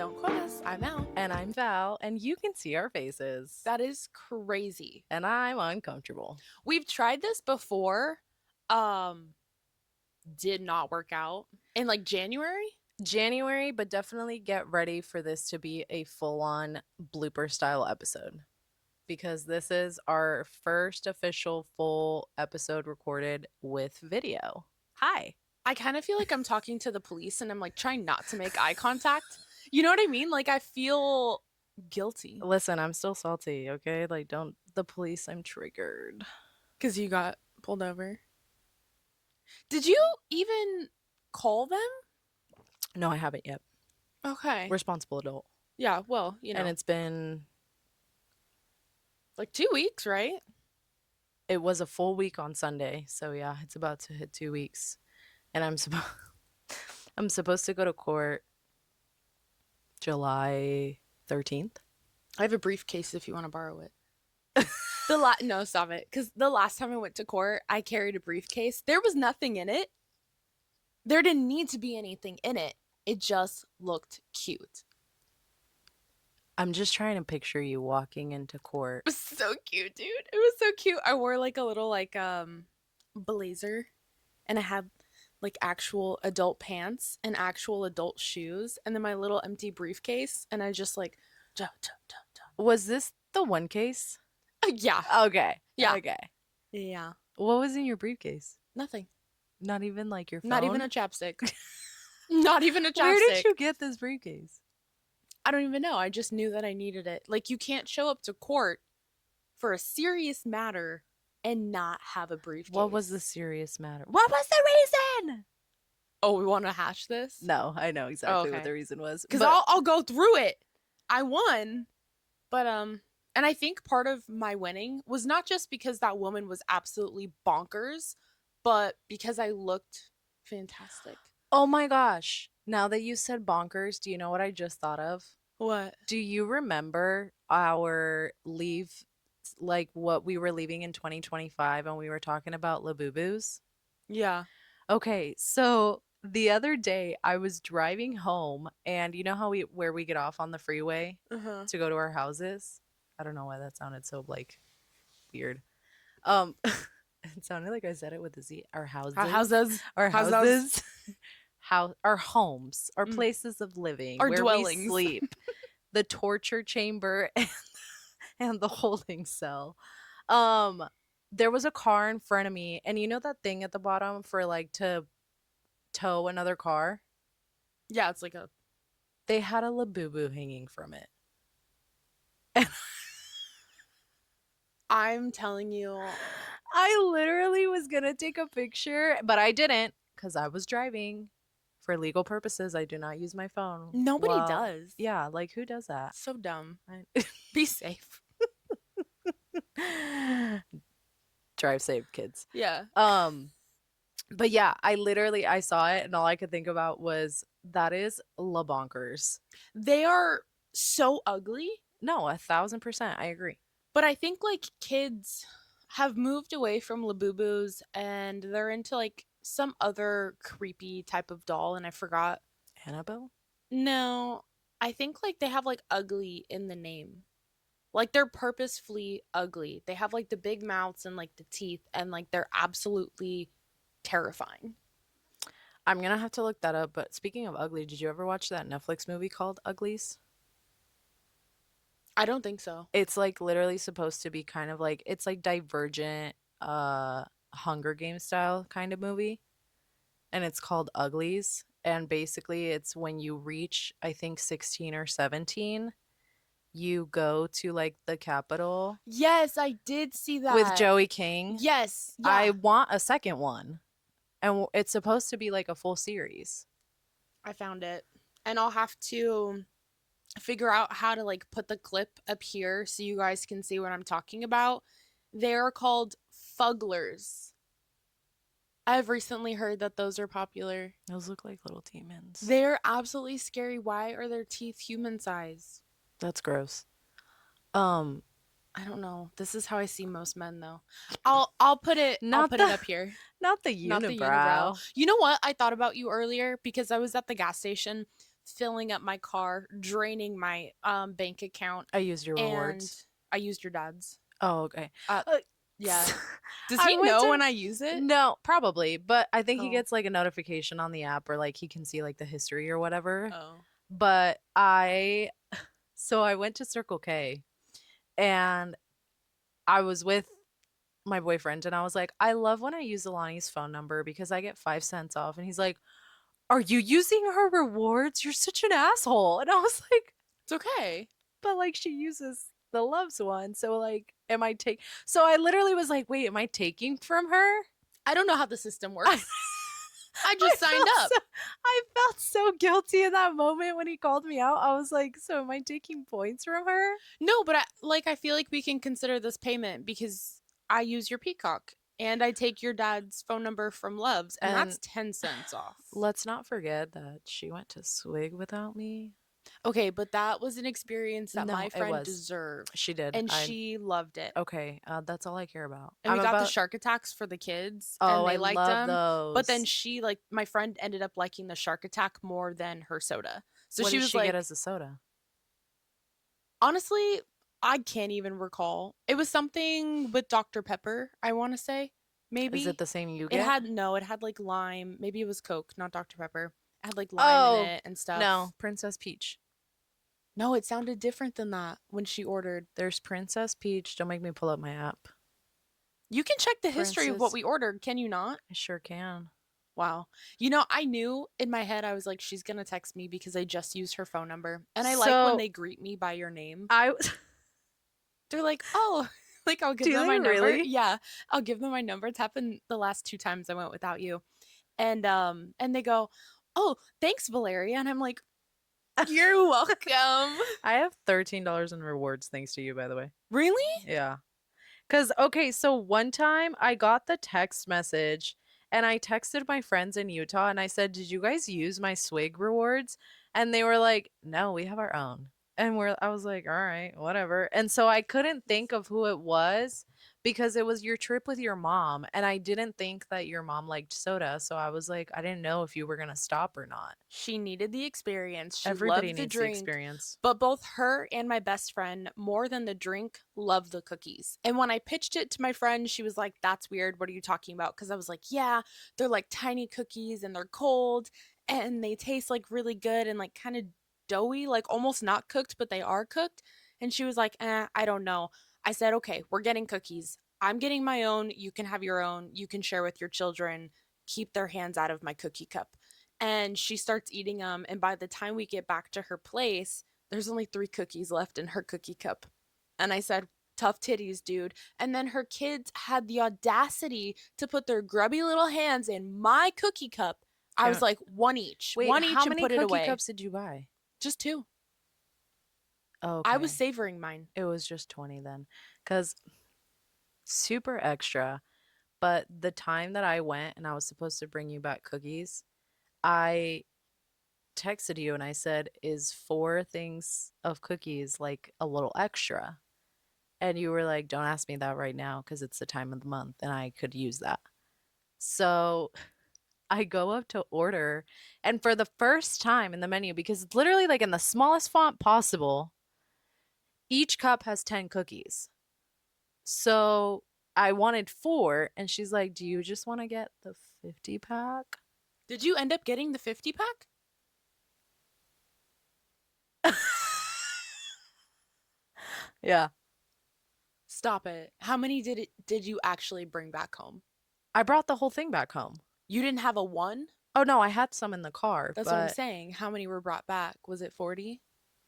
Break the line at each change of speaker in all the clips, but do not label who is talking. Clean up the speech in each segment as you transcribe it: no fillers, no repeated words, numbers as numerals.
Don't quote us. I'm Al.
And I'm Val, and you can see our faces.
That is crazy.
And I'm uncomfortable.
We've tried this before. Did not work out in like January,
but definitely get ready for this to be a full-on blooper style episode. Because this is our first official full episode recorded with video. Hi.
I kind of feel like I'm talking to the police and I'm like trying not to make eye contact. You know what I mean? Like I feel guilty.
Listen, I'm still salty, okay? Like, don't the police, I'm triggered.
Because you got pulled over. Did you even call them?
No, I haven't yet.
Okay.
Responsible adult.
Yeah, well, you know.
And it's been
like 2 weeks, right?
It was a full week on Sunday. So yeah, it's about to hit 2 weeks. And I'm supposed to go to court July 13th.
I have a briefcase if you want to borrow it. No, stop it. Because the last time I went to court, I carried a briefcase. There was nothing in it. There didn't need to be anything in it. It just looked cute.
I'm just trying to picture you walking into court.
It was so cute, dude. It was so cute. I wore like a little blazer, and I had like actual adult pants and actual adult shoes, and then my little empty briefcase, and I just like
Was this the one case?
Yeah.
Okay.
Yeah.
Okay.
Yeah.
What was in your briefcase?
Nothing.
Not even like your phone?
Not even a chapstick. Not even a chapstick.
Where did you get this briefcase?
I don't even know. I just knew that I needed it. Like, you can't show up to court for a serious matter and not have a briefcase.
What was the serious matter? What was the reason?
Oh, we want to hash this?
No, I know exactly what the reason was.
Because I'll go through it. I won. But, and I think part of my winning was not just because that woman was absolutely bonkers, but because I looked fantastic.
Oh my gosh. Now that you said bonkers, do you know what I just thought of?
What?
Do you remember our leave, like what we were leaving in 2025 and we were talking about Labubus?
Yeah.
Okay, so the other day I was driving home and you know how where we get off on the freeway to go to our houses? I don't know why that sounded so like weird. It sounded like I said it with a Z. Our houses. Our homes, our places of living,
our
where
dwellings.
We sleep, the torture chamber, and the holding cell. There was a car in front of me, and you know that thing at the bottom for like to tow another car?
Yeah, it's like
They had a Labubu hanging from it.
I'm telling you,
I literally was gonna take a picture, but I didn't because I was driving. For legal purposes, I do not use my phone.
Nobody does.
Yeah, like who does that?
So dumb. Be safe.
Drive safe, kids.
Yeah.
But yeah, I saw it and all I could think about was that is la bonkers.
They are so ugly.
No, 1,000%. I agree.
But I think like kids have moved away from Labubus and they're into like some other creepy type of doll, and I forgot.
Annabelle?
No, I think like they have like ugly in the name. Like they're purposefully ugly. They have like the big mouths and like the teeth, and like they're absolutely terrifying.
I'm gonna have to look that up, but speaking of ugly, did you ever watch that Netflix movie called Uglies?
I don't think so.
It's like literally supposed to be kind of like, it's like Divergent, Hunger Games style kind of movie, and it's called Uglies, and basically it's when you reach I think 16 or 17 you go to like the Capitol.
Yes, I did see that
with Joey King.
Yes, yeah.
I want a second one, and it's supposed to be like a full series.
I found it, and I'll have to figure out how to like put the clip up here so you guys can see what I'm talking about. They're called Fugglers. I've recently heard that those are popular.
Those look like little demons.
They're absolutely scary. Why are their teeth human size?
That's gross.
I don't know. This is how I see most men, though. I'll put it up here.
Not the unibrow.
You know what? I thought about you earlier because I was at the gas station. filling up my car, draining my bank account,
I used your
and
rewards.
I used your dad's.
Oh, okay.
Uh,
Uh,
yeah. Does
I
he
went
know
to
when I use it?
no, probably, but I think he
Oh,
gets like a notification on the app or like he can see like the history or whatever.
oh.
But I went to Circle K and I was with my boyfriend and I was like, I love when I use Alani's phone number because I get 5 cents off. And he's like, are you using her rewards? You're such an asshole. And I was like,
It's okay.
but like she uses the Loves one. So like, am I take? So I literally was like, wait, am I taking from her?
I don't know how the system
I,
works. I
I
just signed
felt
up.
so I felt so guilty in that moment when he called me out. I was like, so am I taking points from her?
No, but I feel like we can consider this payment because I use your Peacock and I take your dad's phone number from Love's, and
And
that's 10 cents off.
let's not forget that she went to Swig without me.
Okay, but that was an experience that
No,
my
it
friend
was.
deserved,
She did.
and
I
she loved it.
okay. That's all I care about.
And
I'm
we got the
about.
shark attacks for the kids,
Oh,
and
I
they liked
love
them. But then
those.
she, like, my friend ended up liking the shark attack more than her soda. So
What
she
did
was
she get
like,
as a soda?
honestly, I can't even recall. It was something with Dr. Pepper, I want to say.
Is it
Maybe.
the same you
It
get?
had, no, it had like lime. Maybe it was Coke, not Dr. Pepper. It had like lime in
Oh,
it and stuff.
no, Princess Peach.
No, it sounded different than that when she ordered.
There's Princess Peach. Don't make me pull up my app.
You can check the history of what
Princess,
we ordered, can you not?
I sure can.
Wow. I knew in my head, I was like, she's going to text me because I just used her phone number. And I like when
So
they greet me by your name.
I
They're like, oh, like I'll give
do
them
they
my number.
really?
Yeah, I'll give them my number. It's happened the last two times I went without you. And they go, "Oh, thanks, Valeria." And I'm like, "You're welcome."
I have $13 in rewards thanks to you, by the way.
Really?
Yeah. Because, okay, so one time I got the text message and I texted my friends in Utah and I said, did you guys use my swig rewards? And they were like, no, we have our own. And I was like, all right, whatever. And so I couldn't think of who it was because it was your trip with your mom. And I didn't think that your mom liked soda. So I was like, I didn't know if you were going to stop or not.
She needed the experience. She
Everybody
loved the
needs the
drink,
experience.
but both her and my best friend, more than the drink, loved the cookies. And when I pitched it to my friend, she was like, "That's weird. What are you talking about?" Because I was like, "Yeah, they're like tiny cookies and they're cold and they taste like really good and like kind of doughy, like almost not cooked, but they are cooked." And she was like, I don't know. I said, "Okay, we're getting cookies. I'm getting my own. You can have your own. You can share with your children. Keep their hands out of my cookie cup." And she starts eating them. And by the time we get back to her place, there's only three cookies left in her cookie cup. And I said, "Tough titties, dude." And then her kids had the audacity to put their grubby little hands in my cookie cup. I was
Can
like,
Wait,
one
how
each, and
many
put it
cookie
away.
cups did you buy?
Just two.
Oh,
I was
okay.
savoring mine.
It was just 20 then. Because super extra. But the time that I went and I was supposed to bring you back cookies, I texted you and I said, is 4 things of cookies like a little extra? And you were like, don't ask me that right now because it's the time of the month and I could use that. So I go up to order, and for the first time in the menu, because it's literally like in the smallest font possible, each cup has 10 cookies. So I wanted 4, and she's like, do you just want to get the 50 pack?
Did you end up getting the 50 pack?
Yeah.
Stop it. How many did you actually bring back home?
I brought the whole thing back home.
You didn't have a one?
Oh no, I had some in the car,
That's what I'm
but
saying. How many were brought back? Was it 40?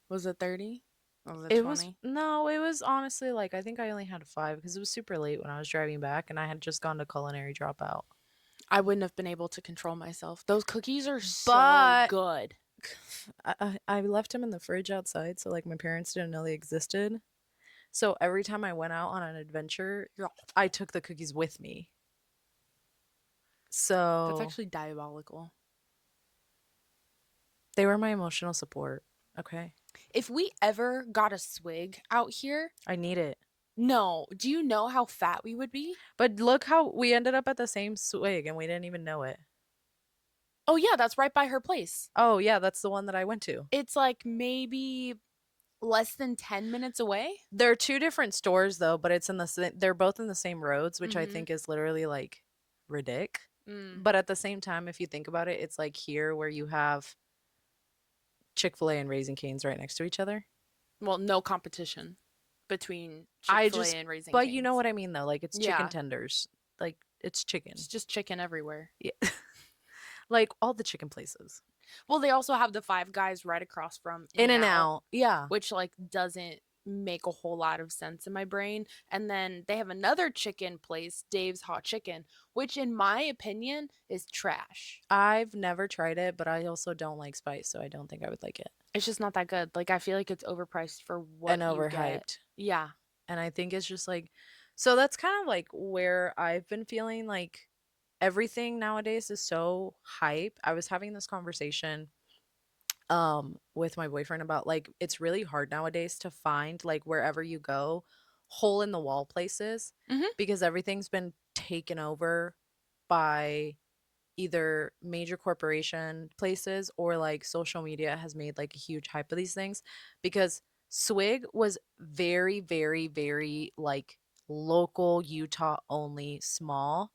Was it 30? Or was it
it was
20?
no, it was honestly like I think I only had 5 because it was super late when I was driving back and I had just gone to culinary dropout.
I wouldn't have been able to control myself. Those cookies are so
But
good.
I left them in the fridge outside, so like my parents didn't know they existed. So every time I went out on an adventure, I took the cookies with me.
That's
So
actually diabolical.
they were my emotional support. Okay.
If we ever got a swig out here,
I need it.
no, do you know how fat we would be?
But look how we ended up at the same swig and we didn't even know it.
Oh yeah, that's right by her place.
Oh, yeah, that's the one that I went to.
It's like maybe less than 10 minutes away.
They're two different stores though, but they're both in the same roads, which I
Mm-hmm.
think is literally like ridic.
Mm.
But at the same time, if you think about it, it's like here where you have Chick-fil-A and Raising Cane's right next to each other.
Well, no competition between
I
Chick-fil-A
just
and Raising
but you know
Cane's.
what I mean though, like it's chicken
Yeah,
tenders. Like it's
it's
chicken.
just chicken everywhere.
Yeah. Like all the chicken places.
Well, they also have the Five Guys right across from In
In
and
and
Out,
out. Yeah.
which like doesn't make a whole lot of sense in my brain. And then they have another chicken place, Dave's Hot Chicken, which in my opinion is trash.
I've never tried it, but I also don't like spice, so I don't think I would like it.
It's just not that good. Like I feel like it's overpriced for what
And
you get.
overhyped.
Yeah.
And I think it's just like so that's kind of like where I've been feeling like everything nowadays is so hype. I was having this conversation with my boyfriend about like it's really hard nowadays to find like wherever you go hole in the wall places
Mhm.
because everything's been taken over by either major corporation places or like social media has made like a huge hype of these things because Swig was very very very like local Utah only small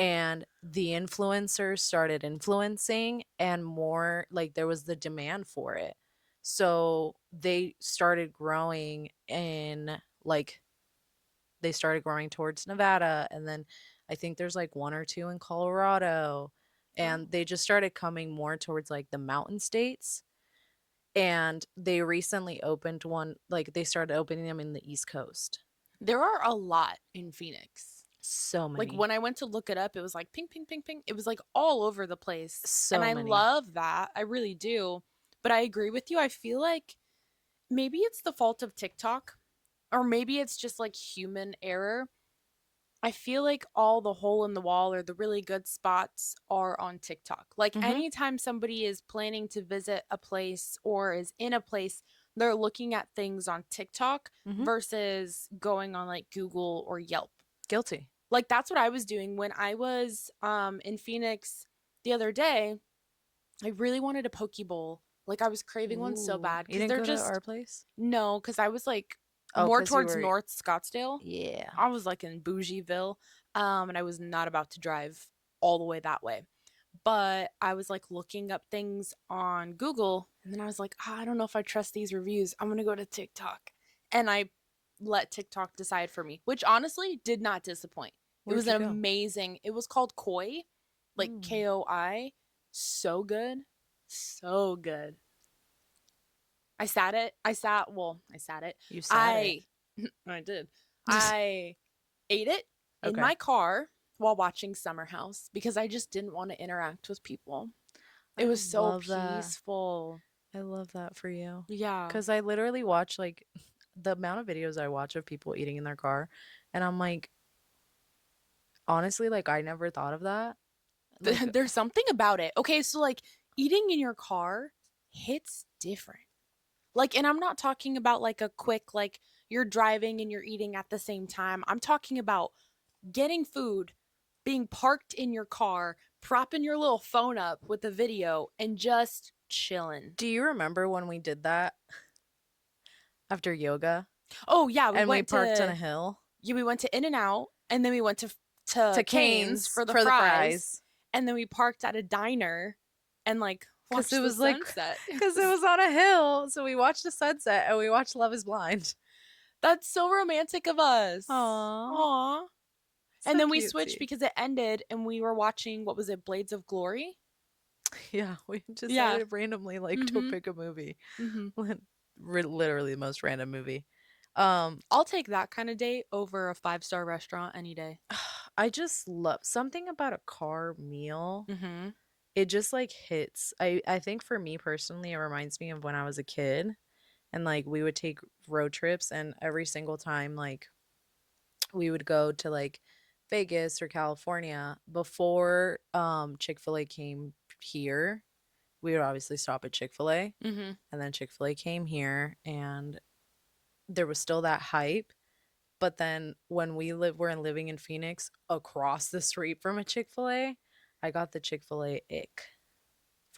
and the influencers started influencing and more like there was the demand for it. So they started growing in like they started growing towards Nevada and then I think there's like one or two in Colorado
Oh.
and they just started coming more towards like the mountain states and they recently opened one like they started opening them in the East Coast.
There are a lot in Phoenix.
So
Like
many.
when I went to look it up, it was like ping, ping, ping, ping. It was like all over the place. And
So
I
many.
love that. I really do. But I agree with you. I feel like maybe it's the fault of TikTok, or maybe it's just like human error. I feel like all the hole in the wall or the really good spots are on TikTok. Like
Mhm.
anytime somebody is planning to visit a place or is in a place, they're looking at things on TikTok
Mhm.
versus going on like Google or Yelp.
Guilty.
Like that's what I was doing when I was in Phoenix the other day. I really wanted a poke bowl. Like I was craving one so
Ooh,
bad
you
cuz
didn't
they're
go to
just
our place?
no, cuz I was like
Oh,
more
cause you
towards
were
North Scottsdale.
yeah.
I was like in Bougieville, and I was not about to drive all the way that way. But I was like looking up things on Google, and then I was like, I don't know if I trust these reviews. I'm gonna go to TikTok, and I let TikTok decide for me, which honestly did not disappoint. It was
Where'd you go?
amazing. It was called Koi, like
Mm.
KOI. So good, so good. I sat it. I sat. Well, I sat it.
You said it.
I I did. I ate it in
Okay.
my car while watching Summer House because I just didn't want to interact with people. It
I
was so
love that.
peaceful.
I love that for you.
Yeah.
Cause I literally watch like the amount of videos I watch of people eating in their car, and I'm like, honestly, like I never thought of that. Like,
There's something about it. Okay, so like eating in your car hits different. Like, and I'm not talking about like a quick, like you're driving and you're eating at the same time. I'm talking about getting food, being parked in your car, propping your little phone up with a video, and just chilling.
do you remember when we did that after yoga
Oh yeah,
and we parked on a hill
we went to In and Out, and then we went to
to
Cane's
Cane's
for the
for the
fries,
fries?
and then we parked at a diner and like
Cause it
watched the
was like,
sunset.
cause it was on a hill, so we watched the sunset and we watched Love Is Blind.
That's so romantic of us.
Aw,
Aw. And
so
then we switched
cutesy.
because it ended and we were watching, what was it, Blades of Glory?
Yeah, we
Yeah.
decided randomly like to
Mm-hmm.
pick a movie.
Mm-hmm.
Literally the most random movie.
I'll take that kind of date over a five-star restaurant any day.
I just love something about a car meal.
Mm-hmm.
It just like hits. I think for me personally, it reminds me of when I was a kid and like we would take road trips and every single time like we would go to like Vegas or California before Chick-fil-A came here. We would obviously stop at Chick-fil-A
Mm-hmm.
and then Chick-fil-A came here and there was still that hype. But then when were living in Phoenix across the street from a Chick-fil-A, I got the Chick-fil-A ick.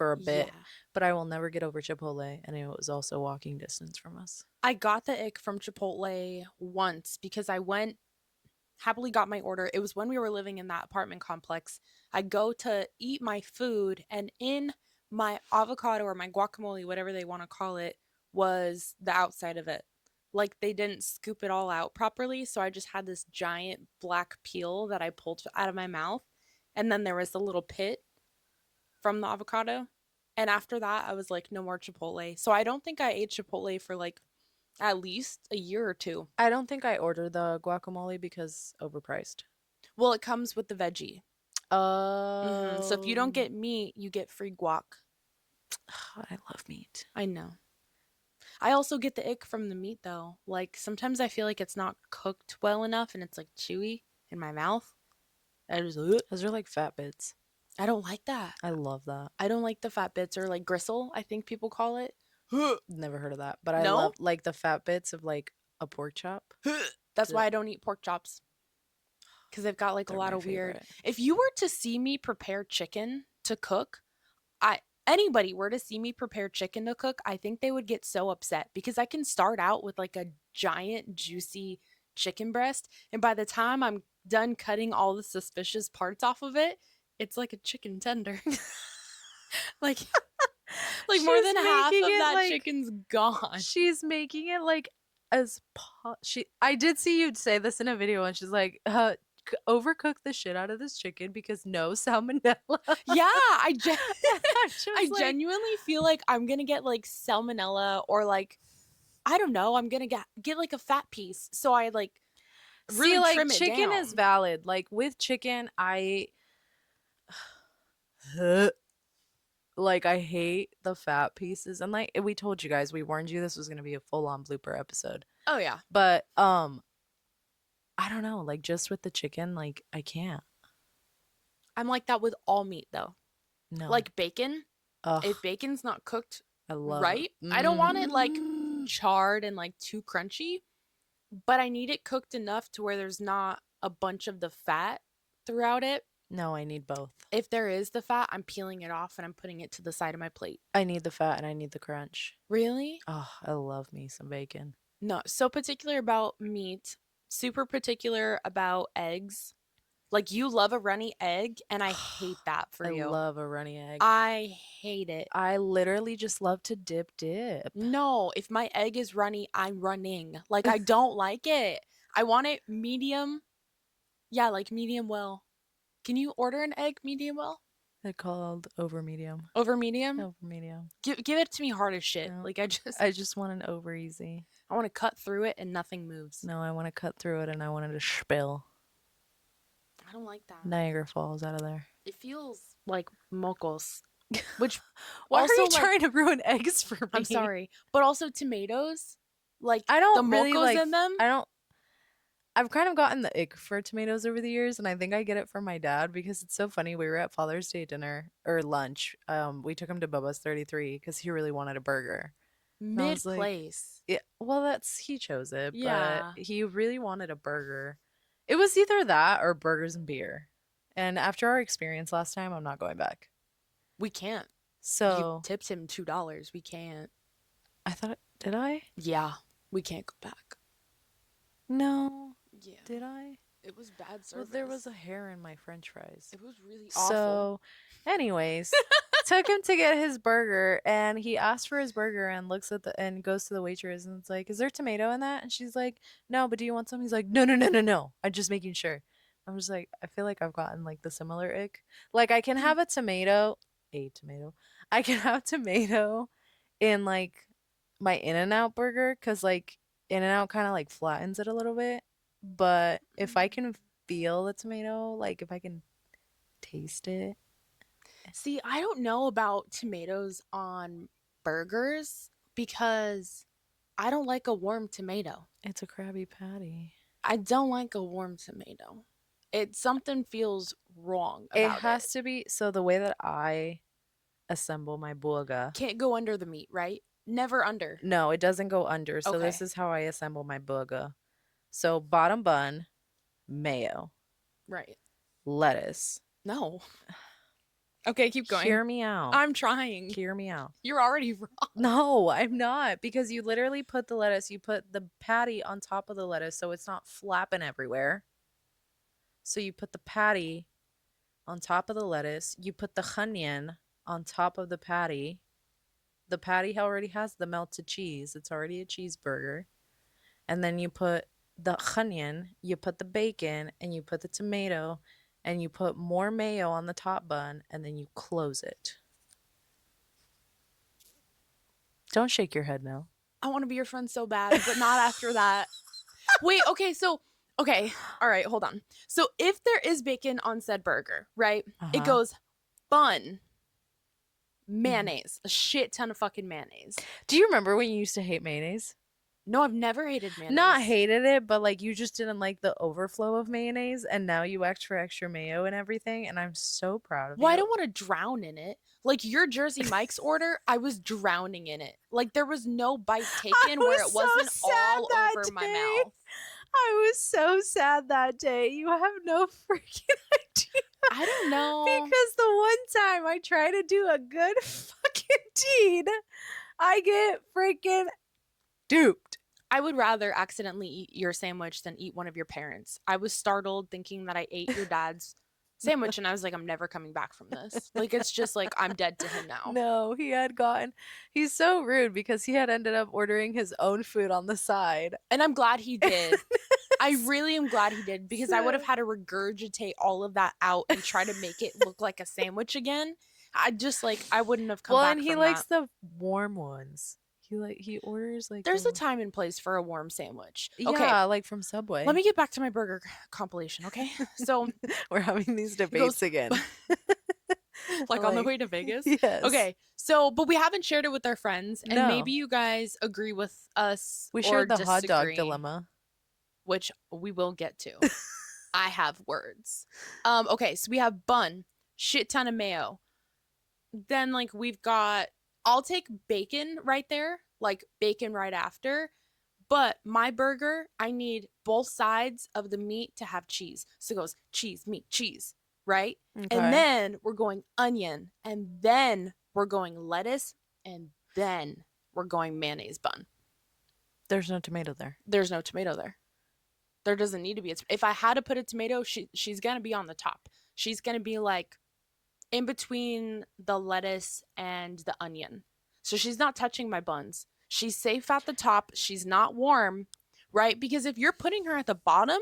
for a bit,
Yeah.
but I will never get over Chipotle, and it was also walking distance from us.
I got the ick from Chipotle once because I went happily got my order. It was when we were living in that apartment complex. I go to eat my food, and in my avocado or my guacamole, whatever they want to call it, was the outside of it. Like they didn't scoop it all out properly. So I just had this giant black peel that I pulled out of my mouth. And then there was the little pit from the avocado. And after that, I was like, no more Chipotle. So I don't think I ate Chipotle for like at least a year or two.
I don't think I ordered the guacamole because overpriced.
Well, it comes with the veggie. So if you don't
Oh,
get meat, you get free guac.
I love meat.
I know. I also get the ick from the meat though. Like sometimes I feel like it's not cooked well enough and it's like chewy in my mouth. I just ugh.
Those are like fat bits.
I don't like that.
I love that.
I don't like the fat bits or like gristle, I think people call it.
Never heard of that, but I
No?
love like the fat bits of like a pork chop.
That's why I don't eat pork chops because they've got like a
They're
lot
my
of weird.
favorite.
If you were to see me prepare chicken to cook, I anybody were to see me prepare chicken to cook, I think they would get so upset because I can start out with like a giant juicy chicken breast, and by the time I'm done cutting all the suspicious parts off of it, it's like a chicken tender. like like more
She's
than half
making
of
it
that
like
chicken's gone.
she's making it like as she I did see you say this in a video and she's like overcook the shit out of this chicken because no salmonella.
Yeah,
And I'm
I
just like,
genuinely feel like I'm going to get like salmonella or like I don't know, I'm going to get like a fat piece. So I like
see,
really
like
trim it
chicken is
down.
valid. Like with chicken, I like I hate the fat pieces. And like we told you guys, we warned you this was gonna be a full on blooper episode.
Oh yeah.
But I don't know, like just with the chicken, like I can't.
I'm like that with all meat though.
No.
Like bacon, if
Ugh,
bacon's not cooked
I love it.
right, I don't want it like charred and like too crunchy, but I need it cooked enough to where there's not a bunch of the fat throughout it.
No, I need both.
If there is the fat, I'm peeling it off and I'm putting it to the side of my plate.
I need the fat and I need the crunch.
Really?
Oh, I love me some bacon.
No, so particular about meat, super particular about eggs. Like you love a runny egg, and I hate that for
I
you.
love a runny egg.
I hate it.
I literally just love to dip.
No, if my egg is runny, I'm running. Like I don't like it. I want it medium. Yeah, like medium well. Can you order an egg medium well?
They're called over medium.
Over medium?
Over medium.
Give it to me hard as shit.
No,
Like
I just want an over easy.
I want to cut through it and nothing moves.
No, I want to cut through it and I want it to spill
I don't like that.
Niagara Falls out of there.
It feels like mocos. Which
Why are
also
you
like
trying to ruin eggs for me?
I'm sorry, but also tomatoes, like
I
the
don't really
mocos
like.
in them.
I don't. I've kind of gotten the ick for tomatoes over the years, and I think I get it from my dad because it's so funny. We were at Father's Day dinner or lunch. We took him to Bubba's 33 because he really wanted a burger. And I
Mid
was like,
place.
yeah, well, that's he chose it, but
Yeah,
he really wanted a burger. It was either that or burgers and beer. And after our experience last time, I'm not going back.
we can't. You
So
tipped him $2. We can't.
I thought, did I?
Yeah, we can't go back.
No,
Yeah,
did I?
it was bad
Well,
service.
there was a hair in my french fries.
It was really awful.
So, anyways, took him to get his burger and he asked for his burger and looks at the and goes to the waitress and it's like, "Is there tomato in that?" And she's like, "No, but do you want some?" He's like, "No, no, no, no, no. I'm just making sure." I'm just like, I feel like I've gotten like the similar ick. Like I can have a tomato. I can have tomato in like my In-N-Out burger cuz like In-N-Out kind of like flattens it a little bit. But if I can feel the tomato, like if I can taste it.
See, I don't know about tomatoes on burgers because I don't like a warm tomato.
It's a Krabby Patty.
I don't like a warm tomato. It something feels wrong
It
about it.
has to be so the way that I assemble my burger.
Can't go under the meat, right? Never under.
No, it doesn't go under. So this
Okay.
is how I assemble my burger. So bottom bun, mayo,
Right.
lettuce.
No. Okay, keep going.
Hear me out.
I'm trying.
Hear me out.
You're already wrong.
No, I'm not because you literally put the lettuce, you put the patty on top of the lettuce so it's not flapping everywhere. So you put the patty on top of the lettuce, you put the onion on top of the patty. The patty already has the melted cheese. It's already a cheeseburger. And then you put the onion, you put the bacon, and you put the tomato, and you put more mayo on the top bun, and then you close it. Don't shake your head no.
I want to be your friend so bad, but not after that. Wait, okay, so okay, all right, hold on. So if there is bacon on said burger, right? It
Uh-huh.
goes bun,
Mhm.
mayonnaise, a shit ton of fucking mayonnaise.
Do you remember when you used to hate mayonnaise?
No, I've never hated
Not
mayonnaise.
hated it, but like you just didn't like the overflow of mayonnaise, and now you extra mayo and everything, and I'm so proud of
Well, I
you.
don't want to drown in it. Like your Jersey Mike's order, I was drowning in it. Like there was no bite
I
taken where
was
it
so
wasn't
sad
all
that
over my
day.
mouth.
I was so sad that day. You have no freaking idea.
I don't know.
Because the one time I try to do a good fucking deed, I get freaking duped.
I would rather accidentally eat your sandwich than eat one of your parents. I was startled thinking that I ate your dad's sandwich and I was like, I'm never coming back from this. Like, it's just like I'm dead to him now.
No, he's so rude because he had ended up ordering his own food on the side.
And I'm glad he did. I really am glad he did because I would have
So,
had to regurgitate all of that out and try to make it look like a sandwich again. I just like, I wouldn't have come
well, and
back
he
from
likes
that.
the warm ones. He orders like
There's a time and place for a warm sandwich. Okay,
yeah, like from
let
Subway.
me get back to my burger compilation. Okay. So
We're having these
it goes
debates again.
like on the
Like
way to Vegas.
yes.
Okay. So, but we haven't shared it with our friends, and maybe
No.
you guys agree with us
We
or
shared the hot dog
disagree,
dilemma.
which we will get to. I have words. Okay, so we have bun, shit ton of mayo. Then like we've got I'll take bacon right there, like bacon right after. But my burger, I need both sides of the meat to have cheese. So it goes cheese, meat, cheese, right? And
Okay.
then we're going onion, and then we're going lettuce, and then we're going mayonnaise bun.
There's no tomato there.
There's no tomato there. There doesn't need to be. If I had to put a tomato, she's gonna be on the top. She's gonna be like in between the lettuce and the onion. So she's not touching my buns. She's safe at the top. She's not warm, right? Because if you're putting her at the bottom,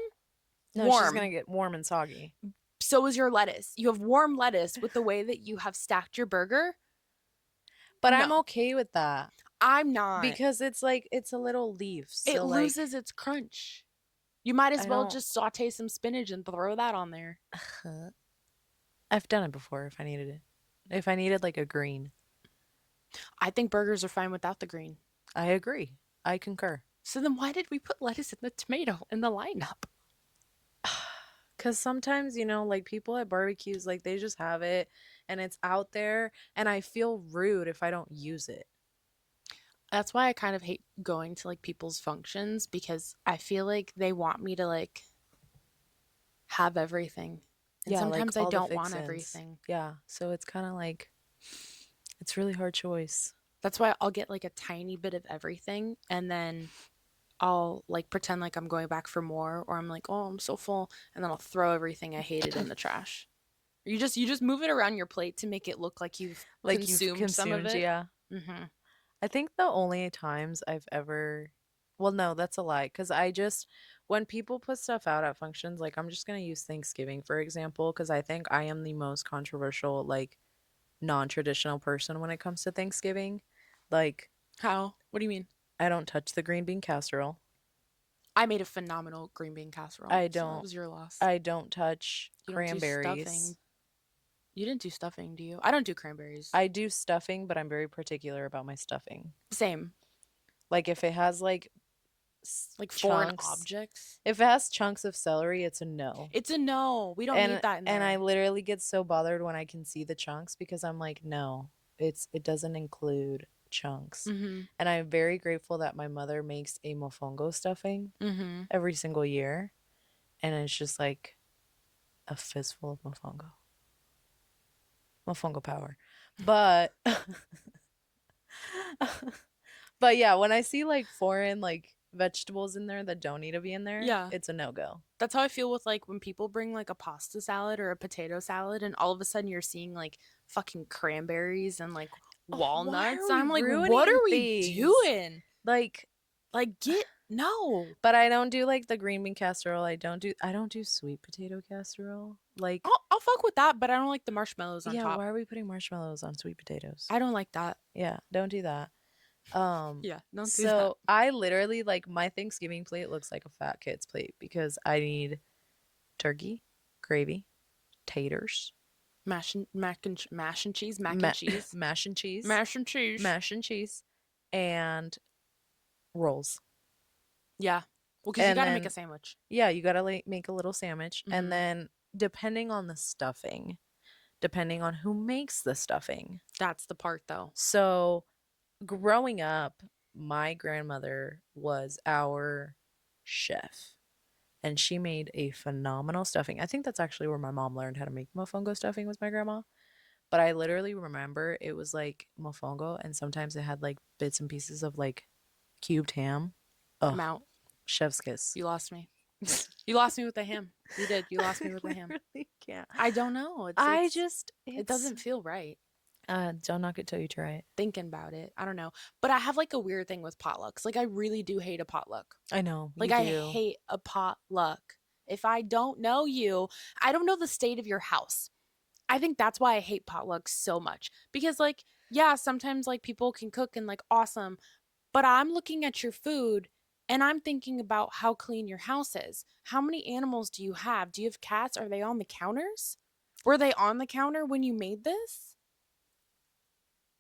No, she's
warm,
gonna get warm and soggy.
so is your lettuce. You have warm lettuce with the way that you have stacked your burger.
But I'm
No,
okay with that
I'm not.
because it's like it's a little leaf.
It
So like
loses its crunch. You might as
I
well
don't
just saute some spinach and throw that on there.
I've done it before if I needed it. If I needed like a green.
I think burgers are fine without the green.
I agree. I concur.
So then why did we put lettuce in the tomato in the lineup?
Cuz sometimes, like people at barbecues like they just have it and it's out there and I feel rude if I don't use it.
That's why I kind of hate going to like people's functions because I feel like they want me to like have everything. And
Yeah, like
sometimes I
all the
don't want
fixins.
everything.
Yeah, so it's kind of like it's really hard choice.
That's why I'll get like a tiny bit of everything and then I'll like pretend like I'm going back for more or I'm like, "Oh, I'm so full." And then I'll throw everything I hated in the trash. You just move it around your plate to make it look like you've
Like you've
consumed some of
consumed,
it.
yeah.
Mhm.
I think the only times I've ever, well, no, that's a lie. Because when people put stuff out at functions, like I'm just going to use Thanksgiving, for example, because I think I am the most controversial, like non traditional person when it comes to Thanksgiving. Like,
How? What do you mean?
I don't touch the green bean casserole.
I made a phenomenal green bean casserole,
I
so that
don't,
was your loss.
I don't touch
You don't do
cranberries.
stuffing. You didn't do stuffing, do you? I don't do cranberries.
I do stuffing, but I'm very particular about my stuffing.
Same.
Like, if it has like
Like foreign
chunks,
objects.
if it has chunks of celery, it's a no.
It's a no. We don't need
and
that in
and I
there.
literally get so bothered when I can see the chunks because I'm like, no, it doesn't include chunks.
Mm-hmm.
And I'm very grateful that my mother makes a mofongo stuffing
Mm-hmm.
every single year, and it's just like a fistful of mofongo. Mofongo power. But but yeah, when I see like foreign like vegetables in there that don't need to be in there,
Yeah.
it's a no-go.
That's how I feel with like when people bring like a pasta salad or a potato salad and all of a sudden you're seeing like fucking cranberries and like
Oh, why
walnuts.
are we
I'm like, what
ruining
are we
things?
doing?
Like,
Like get no.
but I don't do like the green bean casserole. I don't do sweet potato casserole. Like,
I'll fuck with that, but I don't like the marshmallows on
yeah,
top.
why are we putting marshmallows on sweet potatoes?
I don't like that.
Yeah, don't do that.
Yeah, don't do that.
So I literally like my Thanksgiving plate looks like a fat kid's plate because I need turkey, gravy, taters,
Mash and cheese, mac and
ma-
cheese,
mash and cheese,
mash and cheese.
mash and cheese, and rolls.
Yeah. Well, because you
And
got to make a
then
sandwich.
yeah, you gotta like make a little sandwich, and
Hmm.
then depending on the stuffing, depending on who makes the stuffing.
That's the part, though.
So growing up, my grandmother was our chef. And she made a phenomenal stuffing. I think that's actually where my mom learned how to make mofongo stuffing with my grandma. But I literally remember it was like mofongo, and sometimes it had like bits and pieces of like cubed ham.
I'm
Oh,
out.
chef's kiss.
You lost me. You lost me with the ham. You did. You lost me
I
with the ham.
literally can't.
I don't know.
I just
It
it's
doesn't feel right
don't knock it till you try it.
thinking about it. I don't know. But I have like a weird thing with potlucks. Like I really do hate a potluck.
I know
Like
you
I
do.
hate a potluck. If I don't know you, I don't know the state of your house. I think that's why I hate potlucks so much. Because like, yeah, sometimes like people can cook and like awesome, but I'm looking at your food and I'm thinking about how clean your house is. How many animals do you have? Do you have cats? Are they on the counters? Were they on the counter when you made this?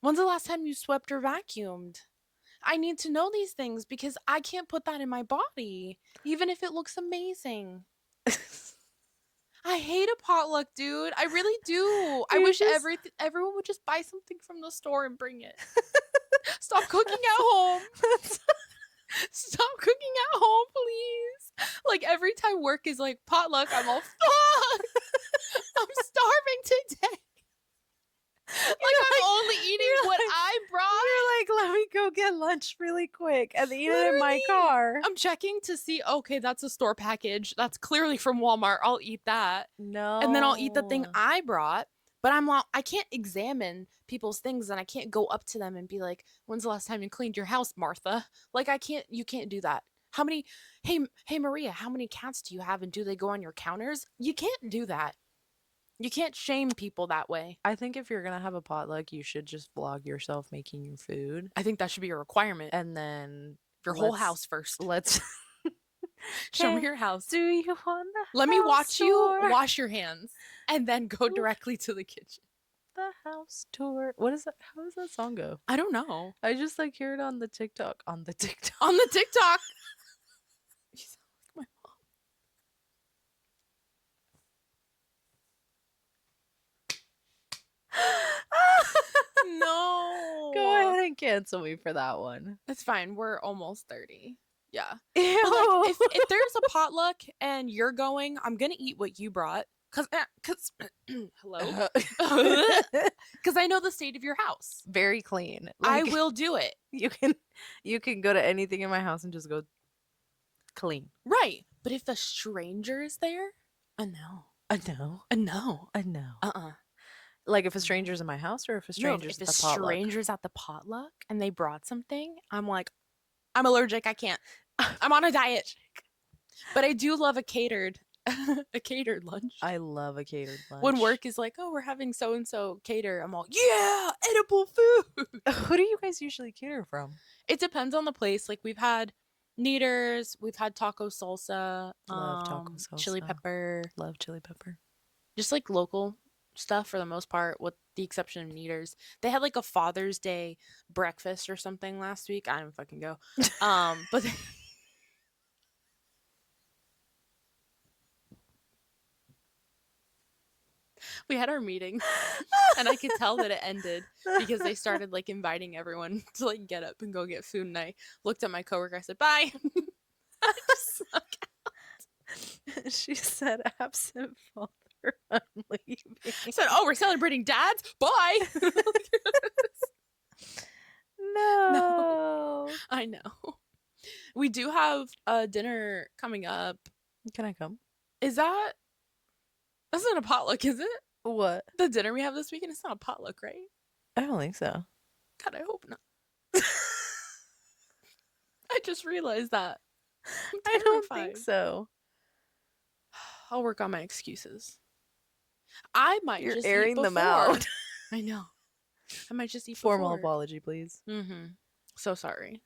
When's the last time you swept or vacuumed? I need to know these things because I can't put that in my body, even if it looks amazing. I hate a potluck, dude. I really do. I
You're
wish
just
everyone would just buy something from the store and bring it. Stop cooking at home. Stop cooking at home, please. Like every time work is like potluck, I'm all fuck. I'm starving today. Like I'm only eating what
like,
I brought.
you're like, let me go get lunch really quick and eat it in my
Literally.
car.
I'm checking to see, okay, that's a store package. That's clearly from Walmart. I'll eat that. And then I'll eat the thing
No.
I brought. But I can't examine people's things and I can't go up to them and be like, when's the last time you cleaned your house, Martha? Like you can't do that. How many, hey, Maria, how many cats do you have and do they go on your counters? You can't do that. You can't shame people that way.
I think if you're gonna have a potluck, you should just vlog yourself making your food,
I think that should be a requirement.
and then
Your whole house first.
let's.
Show me
Hey,
your house.
do you want the
Let me
house
watch you
tour?
wash your hands and then go directly to the kitchen.
The house tour. What is that? How does that song go?
I don't know.
I just like hear it on the TikTok. On the TikTok.
On the TikTok. You sound like my mom. No.
Go ahead and cancel me for that one.
It's fine. We're almost 30. Yeah.
Ew.
But like if there's a potluck and you're going, I'm going to eat what you brought cuz hello. Cuz I know the state of your house.
Very clean.
I
Like,
will do it.
you can go to anything in my house and just go clean.
Right. But if a stranger is there, no.
No.
No.
No.
Uh-uh.
Like if a stranger's in my house or if a
No,
stranger's
if
at
a
the potluck.
stranger's at the potluck and they brought something, I'm like, I'm allergic. I can't. I'm on a diet. But I do love a catered lunch.
I love a catered lunch.
When work is like, oh, we're having so and so cater, I'm all, yeah, edible food.
Who do you guys usually cater from?
It depends on the place. Like we've had Kneaders, we've had taco salsa,
Love taco
chili
salsa.
pepper,
Love chili pepper.
just like local stuff for the most part, with the exception of Kneaders. They had like a Father's Day breakfast or something last week. I didn't fucking go. But we had our meeting and I could tell that it ended because they started like inviting everyone to like get up and go get food. And I looked at my coworker, I said, bye. I just snuck out.
She said absent father. I'm leaving.
Said, oh, we're celebrating dads? Bye. No,
No.
I know. We do have a dinner coming up.
Can I come?
Is that's not a potluck, is it?
What?
The dinner we have this weekend, it's not a potluck, right?
I don't think so.
God, I hope not. I just realized that. I'm
I don't think
terrified.
so.
I'll work on my excuses. I might
You're
just eat
airing them
before.
out.
I know. I might just eat
Formal
before.
apology, please.
So sorry.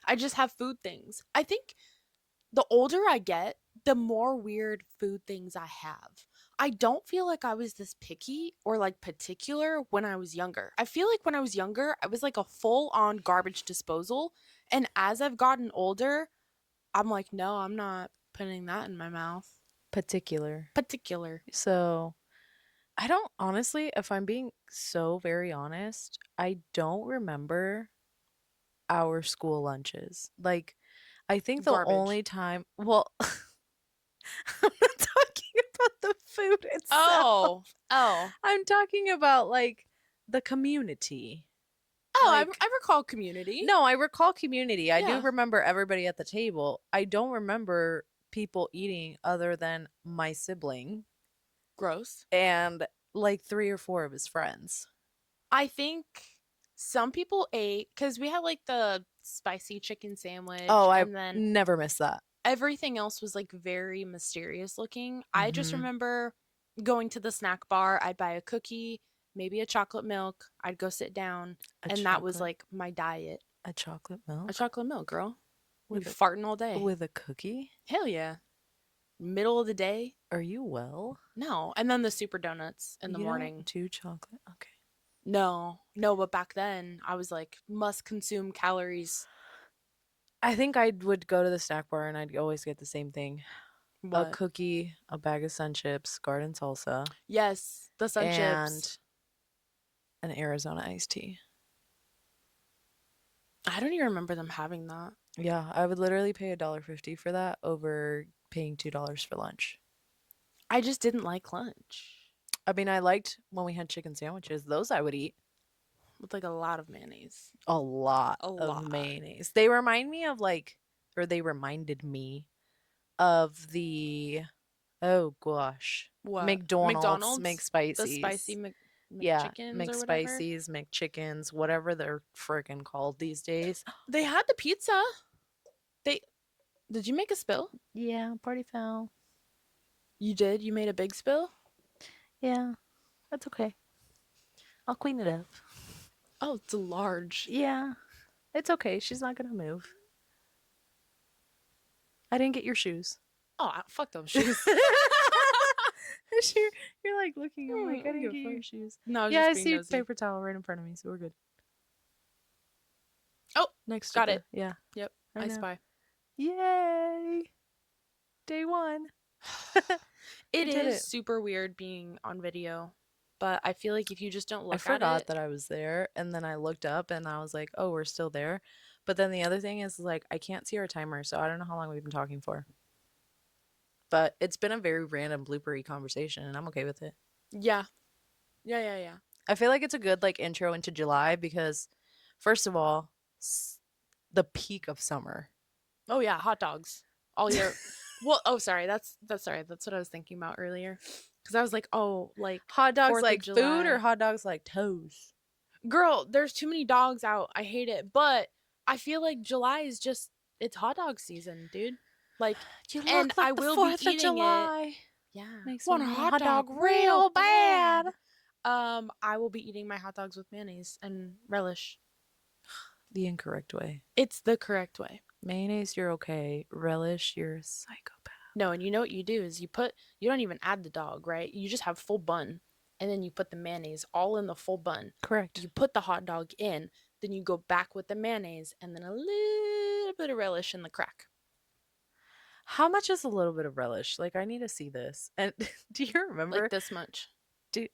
I just have food things. I think the older I get, the more weird food things I have. I don't feel like I was this picky or like particular when I was younger. I feel like when I was younger, I was like a full on garbage disposal. And as I've gotten older, I'm like, no, I'm not putting that in my mouth.
Particular.
Particular.
So, I don't honestly, if I'm being so very honest, I don't remember our school lunches. Like, I think the
Garbage.
only time, well, I'm not talking about the food itself.
Oh. Oh.
I'm talking about like the community.
Oh,
Like,
I recall community.
no, I recall community. I do
Yeah.
remember everybody at the table. I don't remember people eating other than my sibling
Gross.
and like three or four of his friends.
I think some people ate because we had like the spicy chicken sandwich
Oh, I
and then
never missed that.
everything else was like very mysterious looking. I just
Mm-hmm.
remember going to the snack bar, I'd buy a cookie, maybe a chocolate milk, I'd go sit down,
A
and that was
chocolate,
like my diet.
a chocolate
A
milk
chocolate milk, girl. Be
with
farting all day.
with a cookie.
Hell yeah. Middle of the day?
Are you well?
No. And then the super donuts in the
You don't
morning.
do chocolate? Okay.
No. No, but back then I was like, must consume calories.
I think I would go to the snack bar and I'd always get the same thing. A
What?
cookie, a bag of Sun Chips, garden salsa,
Yes, the sun chips.
and an Arizona iced tea.
I don't even remember them having that.
Yeah, I would literally pay $1.50 for that over paying $2 for lunch.
I just didn't like lunch
I mean, I liked when we had chicken sandwiches. Those I would eat.
with like a lot of mayonnaise.
A lot
A
of
lot.
mayonnaise. They remind me of like, or they reminded me of the, oh gosh,
What?
McDonald's
McDonald's? The spicy
McSpicy's. Yeah,
McChickens or whatever?
McSpicy's, McChickens, whatever they're freaking called these days.
They had the pizza. They Did you make a spill?
Yeah, party foul.
You did? You made a big spill?
Yeah, that's okay. I'll clean it up.
Oh, it's large.
Yeah, it's okay. She's not gonna move. I didn't get your shoes.
Oh, fuck those shoes.
You're like looking. I'm like, I didn't get your shoes.
No, I was
Yeah, I
just being
see
nosy.
paper towel right in front of me, so we're good.
Oh,
Next,
got it.
Yeah,
Yep,
I
I
know.
spy.
Yay! Day one.
It
We did
is
it.
super weird being on video, but I feel like if you just don't
I
look at
forgot
it,
that I was there, and then I looked up, and I was like, "Oh, we're still there." But then the other thing is, like, I can't see our timer, so I don't know how long we've been talking for. But it's been a very random bloopery conversation, and I'm okay with it.
yeah. Yeah.
I feel like it's a good like intro into July because, first of all, the peak of summer.
Oh yeah, hot dogs all year. Well, oh sorry, sorry. That's what I was thinking about earlier. Because I was like, oh, like
Hot dogs
4th of
like food or
July.
hot dogs like toast?
Girl, there's too many dogs out. I hate it. But I feel like July is just it's hot dog season, dude. Like,
You
and
look
I
like the
will be
4th of
eating it.
July.
Yeah.
Makes
Want
me
a
want
hot dog real
bad.
bad. I will be eating my hot dogs with mayonnaise and relish.
The incorrect way.
It's the correct way.
Mayonnaise, you're okay. Relish, you're a psychopath.
No, and you know what you do is you don't even add the dog, right? You just have full bun, and then you put the mayonnaise all in the full bun.
Correct.
You put the hot dog in, then you go back with the mayonnaise, and then a little bit of relish in the crack.
How much is a little bit of relish? Like, I need to see this. And do you remember?
Like this much.
Do,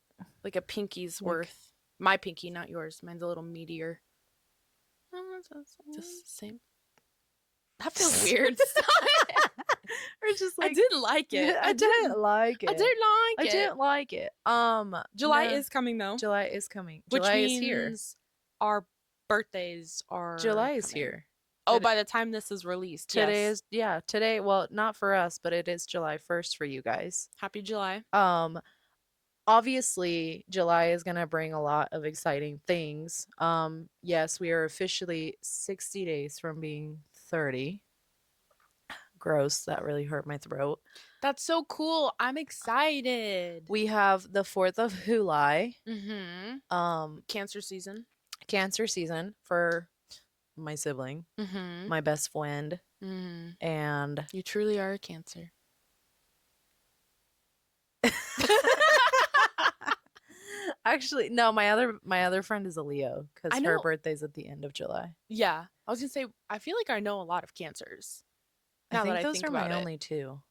Like a pinky's
like,
worth. My pinky, not yours. Mine's a little meatier. Just the same. That feels weird.
Or just
I
like
didn't like it.
I didn't like
I
it.
didn't
I
like it.
didn't like it.
July
No.
is coming though,
July is coming.
which
July is here.
means our birthdays are
July is
coming.
here.
Oh,
It
by the time this is released,
today
yes.
is yeah, today, well, not for us, but it is July 1st for you guys.
Happy July.
Um Obviously, July is going to bring a lot of exciting things. Yes, we are officially 60 days from being 30. Gross, that really hurt my throat.
That's so cool. I'm excited.
We have the 4th of July,
Mm-hmm.
um
Cancer season.
cancer season for my sibling,
Mm-hmm.
my best friend,
Mm-hmm.
and
You truly are a cancer.
actually no, my other friend is a Leo
I
cuz her
know.
birthday's at the end of July.
Yeah. I was gonna say, I feel like I know a lot of cancers
I
now that
think
I
those
think
are my
about it.
only two.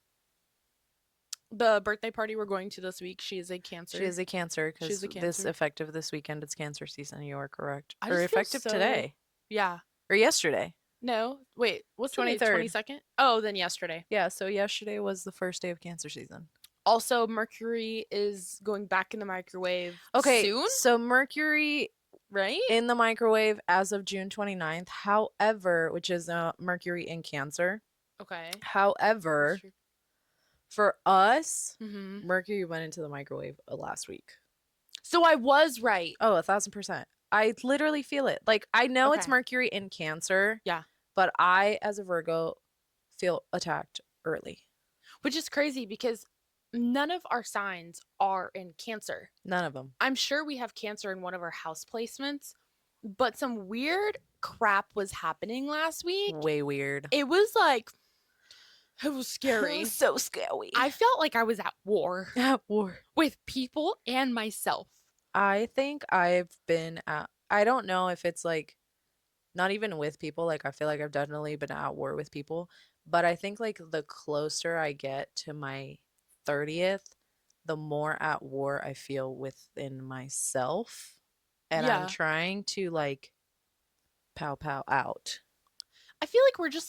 The birthday party we're going to this week, she is a
She
cancer.
is a cancer
She's
because
a
this
cancer.
effective this weekend, it's cancer season. You are correct.
I
Or
just feel
effective
so,
today
yeah.
or yesterday,
No, wait, what's the day?
23rd.
22nd? Oh, then yesterday.
Yeah, so yesterday was the first day of cancer season.
Also, Mercury is going back in the microwave
Okay,
soon,
so Mercury
right?
in the microwave as of June 29th. However, which is Mercury in Cancer.
Okay.
However, for us,
Mm-hmm.
Mercury went into the microwave last week.
So I was right.
Oh, 1,000%. I literally feel it. Like, I know it's
Okay.
Mercury in Cancer,
Yeah.
but I, as a Virgo, feel attacked early.
Which is crazy because none of our signs are in Cancer.
None of them.
I'm sure we have Cancer in one of our house placements, but some weird crap was happening last week.
Way weird.
It was like, it was scary.
So scary.
I felt like I was at war
At war.
with people and myself.
I think I've been at, I don't know if it's like, not even with people. Like, I feel like I've definitely been at war with people. But I think, like, the closer I get to my 30th, the more at war I feel within myself. And I'm
Yeah.
trying to, like, pow pow out.
I feel like we're just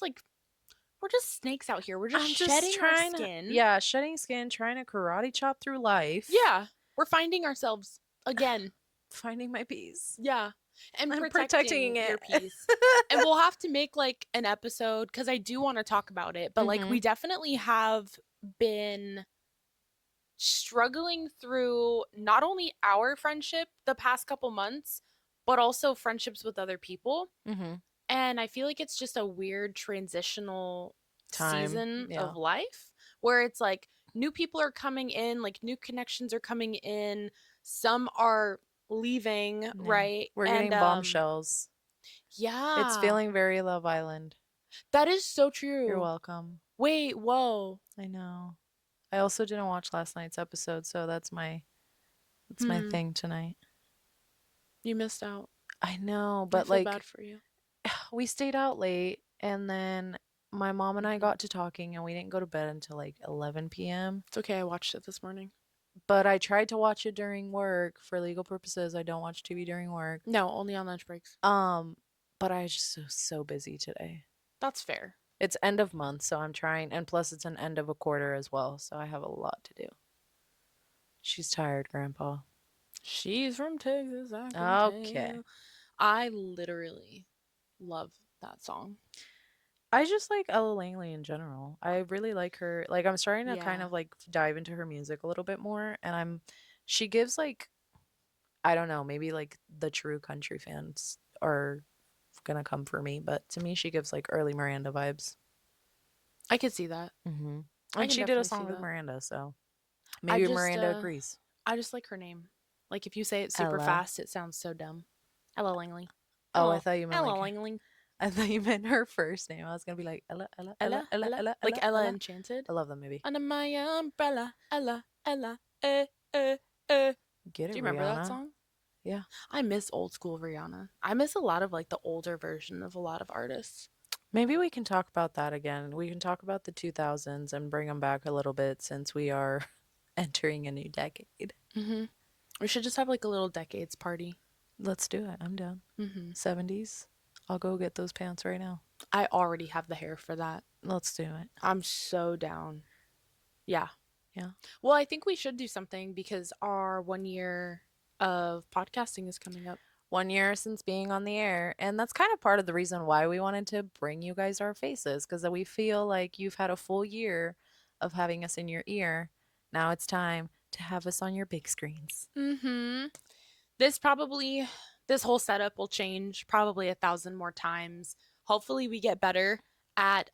snakes out here. We're just
I'm just
shedding our
trying to,
skin.
yeah, shedding skin, trying to karate chop through life.
Yeah. We're finding ourselves again.
Finding my peace.
Yeah. And
I'm
protecting
it.
your peace. And we'll have to make like an episode because I do want to talk about it. But like we definitely have been struggling through not only our friendship the past couple months, but also friendships with other people.
Mm-hmm.
And I feel like it's just a weird transitional season
Yeah.
of life where it's like new people are coming in, like new connections are coming in, some are leaving,
Yeah.
right?
We're getting bombshells.
Yeah.
It's feeling very Love Island.
That is so true.
You're welcome.
Wait, whoa.
I know. I also didn't watch last night's episode, so that's my thing tonight.
You missed out.
I know,
I
but
feel
like
bad for you.
we stayed out late and then my mom and I got to talking and we didn't go to bed until like 11 p.m.
It's okay. I watched it this morning.
But I tried to watch it during work for legal purposes. I don't watch TV during work.
No, only on lunch breaks.
But I was just so busy today.
That's fair.
It's end of month, so I'm trying, and plus it's an end of a quarter as well, so I have a lot to do. She's tired, Grandpa.
She's from Texas. I can
Okay.
tell. I literally love that song.
I just like Ella Langley in general. I really like her. Like, I'm starting to kind
Yeah.
of like dive into her music a little bit more, and she gives like, I don't know, maybe like the true country fans are gonna come for me, but to me, she gives like early Miranda vibes.
I could see that.
Mm-hmm.
I
And
can
she did a
definitely see
song with
that.
Miranda, so
I
maybe
just,
Miranda agrees.
I just like her name. Like if you say it super
Ella.
fast, it sounds so dumb. Ella Langley.
Oh, I thought you meant
Ella
like
Langley.
I thought you meant her first name. I was gonna be like Ella, Ella, Ella, Ella, Ella,
Like
Ella,
Ella
Ella.
Enchanted.
I love that movie.
Under my umbrella, Ella, Ella,
Get it,
Do you remember that
Rihanna?
song?
Yeah.
I miss old school Rihanna. I miss a lot of like the older version of a lot of artists.
Maybe we can talk about that again. We can talk about the 2000s and bring them back a little bit since we are entering a new decade.
Mm-hmm. We should just have like a little decades party.
Let's do it. I'm down.
Mm-hmm.
70s. I'll go get those pants right now.
I already have the hair for that.
Let's do it.
I'm so down. Yeah.
Yeah.
Well, I think we should do something because our 1 year of podcasting is coming up.
1 year since being on the air. And that's kind of part of the reason why we wanted to bring you guys our faces, because we feel like you've had a full year of having us in your ear. Now it's time to have us on your big screens.
Mm-hmm. This probably, this whole setup will change probably 1,000 more times. Hopefully, we get better at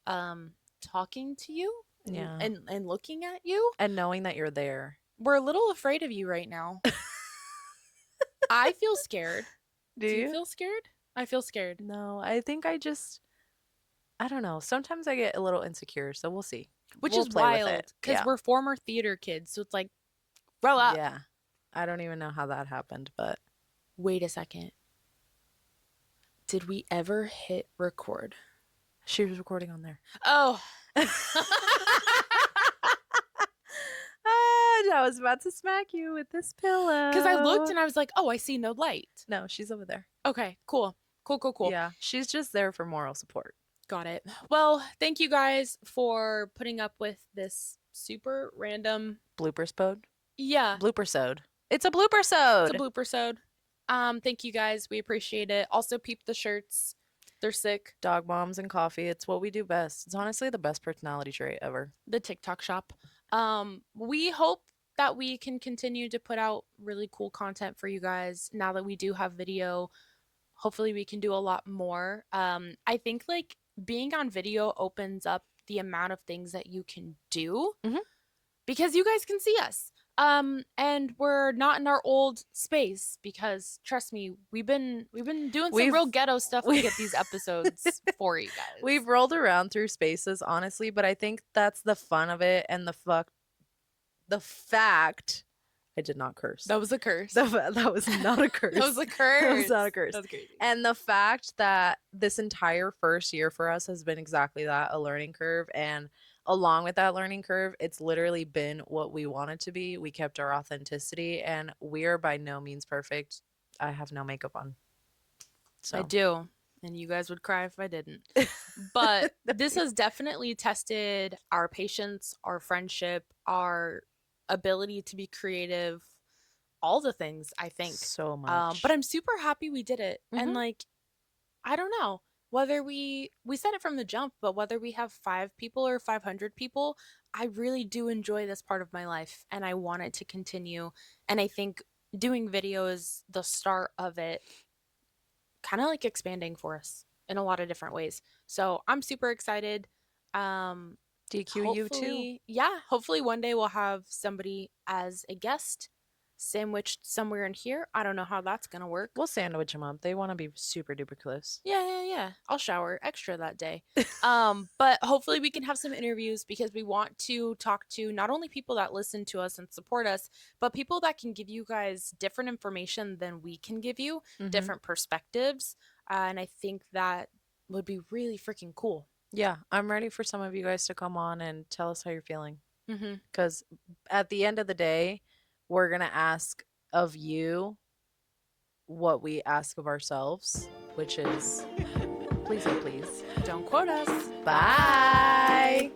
talking to you
Yeah.
and looking at you.
And knowing that you're there.
We're a little afraid of you right now. I feel scared.
Do
Do you
you?
feel scared? I feel scared.
No, I think I don't know. Sometimes I get a little insecure, so we'll see.
Which
We'll
is
play with it.
wild because
Yeah.
we're former theater kids. So it's like, grow up.
Yeah. I don't even know how that happened, but
Wait a second. Did we ever hit record?
she was recording on there.
Oh.
I was about to smack you with this pillow.
Because I looked and I was like, oh, I see no light.
No, she's over there.
Okay, cool. Cool.
Yeah, she's just there for moral support.
Got it. Well, thank you guys for putting up with this super random.
Bloopers pod?
Yeah,
Blooper-sode. It's a blooper-sode.
it's a blooper sode. Thank you guys. We appreciate it. Also, peep the shirts. They're sick.
Dog moms and coffee. It's what we do best. It's honestly the best personality trait ever.
The TikTok shop. We hope that we can continue to put out really cool content for you guys now that we do have video. Hopefully we can do a lot more. I think like being on video opens up the amount of things that you can do
Mhm.
because you guys can see us. And we're not in our old space because trust me, we've been doing some real ghetto stuff to get these episodes for you guys.
We've rolled around through spaces, honestly, but I think that's the fun of it and the fact I did not curse.
That was a curse.
That was not a curse.
That was a curse.
That was not a curse.
That was crazy.
And the fact that this entire first year for us has been exactly that, a learning curve. And along with that learning curve, it's literally been what we wanted to be. We kept our authenticity, and we are by no means perfect. I have no makeup on. So
I do. And you guys would cry if I didn't. But this has definitely tested our patience, our friendship, our ability to be creative, all the things, I think.
so much.
But I'm super happy we did it. And
Mhm.
like, I don't know whether we said it from the jump, but whether we have 5 people or 500 people, I really do enjoy this part of my life and I want it to continue. And I think doing video is the start of it kind of like expanding for us in a lot of different ways. So I'm super excited.
DQ you too.
Hopefully, yeah, hopefully one day we'll have somebody as a guest sandwiched somewhere in here. I don't know how that's gonna work.
We'll sandwich them up. They want to be super duper close.
Yeah. I'll shower extra that day. But hopefully we can have some interviews because we want to talk to not only people that listen to us and support us, but people that can give you guys different information than we can give you,
Mhm.
different perspectives. And I think that would be really freaking cool.
Yeah, I'm ready for some of you guys to come on and tell us how you're feeling.
Mm-hmm.
Because at the end of the day, we're going to ask of you what we ask of ourselves, which is please, oh please.
Don't quote us.
Bye.